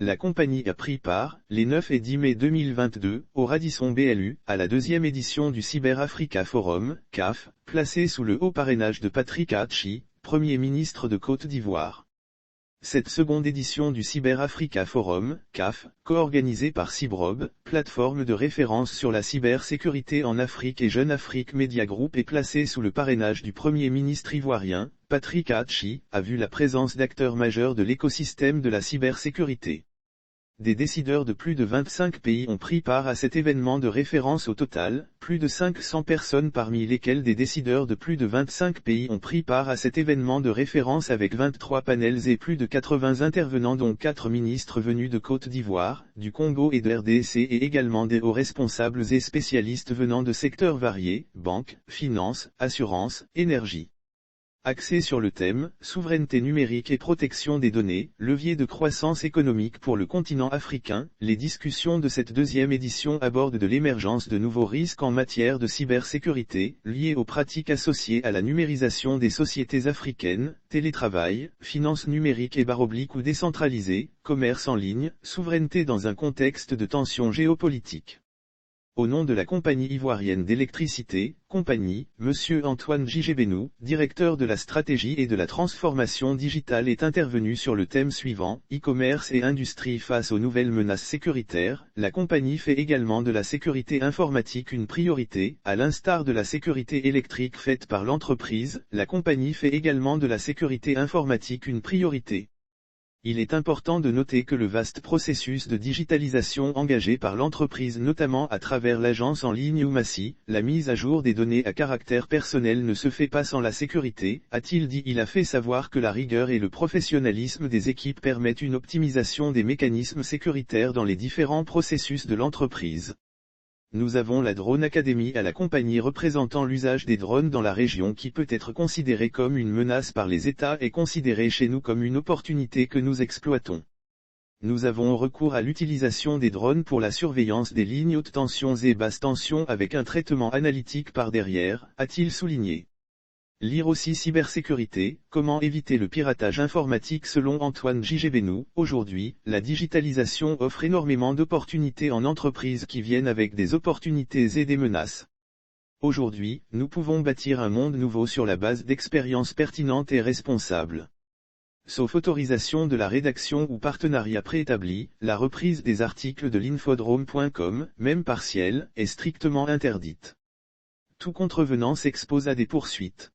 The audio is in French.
la compagnie a pris part, les 9 et 10 mai 2022, au Radisson BLU, à la deuxième édition du Cyber Africa Forum, CAF, placé sous le haut parrainage de Patrick Aatchi, Premier ministre de Côte d'Ivoire. Cette seconde édition du Cyber Africa Forum, CAF, co-organisée par Cibrob, plateforme de référence sur la cybersécurité en Afrique et Jeune Afrique Media Group, est placée sous le parrainage du Premier ministre ivoirien, Patrick Aatchi, a vu la présence d'acteurs majeurs de l'écosystème de la cybersécurité. Des décideurs de plus de 25 pays ont pris part à cet événement de référence. Au total, plus de 500 personnes parmi lesquelles des décideurs de plus de 25 pays ont pris part à cet événement de référence avec 23 panels et plus de 80 intervenants dont 4 ministres venus de Côte d'Ivoire, du Congo et de RDC et également des hauts responsables et spécialistes venant de secteurs variés, banques, finances, assurances, énergie. Axé sur le thème « Souveraineté numérique et protection des données, levier de croissance économique pour le continent africain », les discussions de cette deuxième édition abordent de l'émergence de nouveaux risques en matière de cybersécurité, liés aux pratiques associées à la numérisation des sociétés africaines, télétravail, finances numériques et / ou décentralisées, commerce en ligne, souveraineté dans un contexte de tensions géopolitiques. Au nom de la compagnie ivoirienne d'électricité, compagnie, Monsieur Antoine Djidjebénou, directeur de la stratégie et de la transformation digitale, est intervenu sur le thème suivant, e-commerce et industrie face aux nouvelles menaces sécuritaires. La compagnie fait également de la sécurité informatique une priorité, à l'instar de la sécurité électrique faite par l'entreprise, la compagnie fait également de la sécurité informatique une priorité. Il est important de noter que le vaste processus de digitalisation engagé par l'entreprise, notamment à travers l'agence en ligne Oumassi, la mise à jour des données à caractère personnel, ne se fait pas sans la sécurité, a-t-il dit. Il a fait savoir que la rigueur et le professionnalisme des équipes permettent une optimisation des mécanismes sécuritaires dans les différents processus de l'entreprise. Nous avons la Drone Academy à la compagnie représentant l'usage des drones dans la région, qui peut être considéré comme une menace par les États et considéré chez nous comme une opportunité que nous exploitons. Nous avons recours à l'utilisation des drones pour la surveillance des lignes haute tension et basse tension avec un traitement analytique par derrière, a-t-il souligné. Lire aussi cybersécurité, comment éviter le piratage informatique selon Antoine Djidjebénou. Aujourd'hui, la digitalisation offre énormément d'opportunités en entreprise qui viennent avec des opportunités et des menaces. Aujourd'hui, nous pouvons bâtir un monde nouveau sur la base d'expériences pertinentes et responsables. Sauf autorisation de la rédaction ou partenariat préétabli, la reprise des articles de l'infodrome.com, même partielle, est strictement interdite. Tout contrevenant s'expose à des poursuites.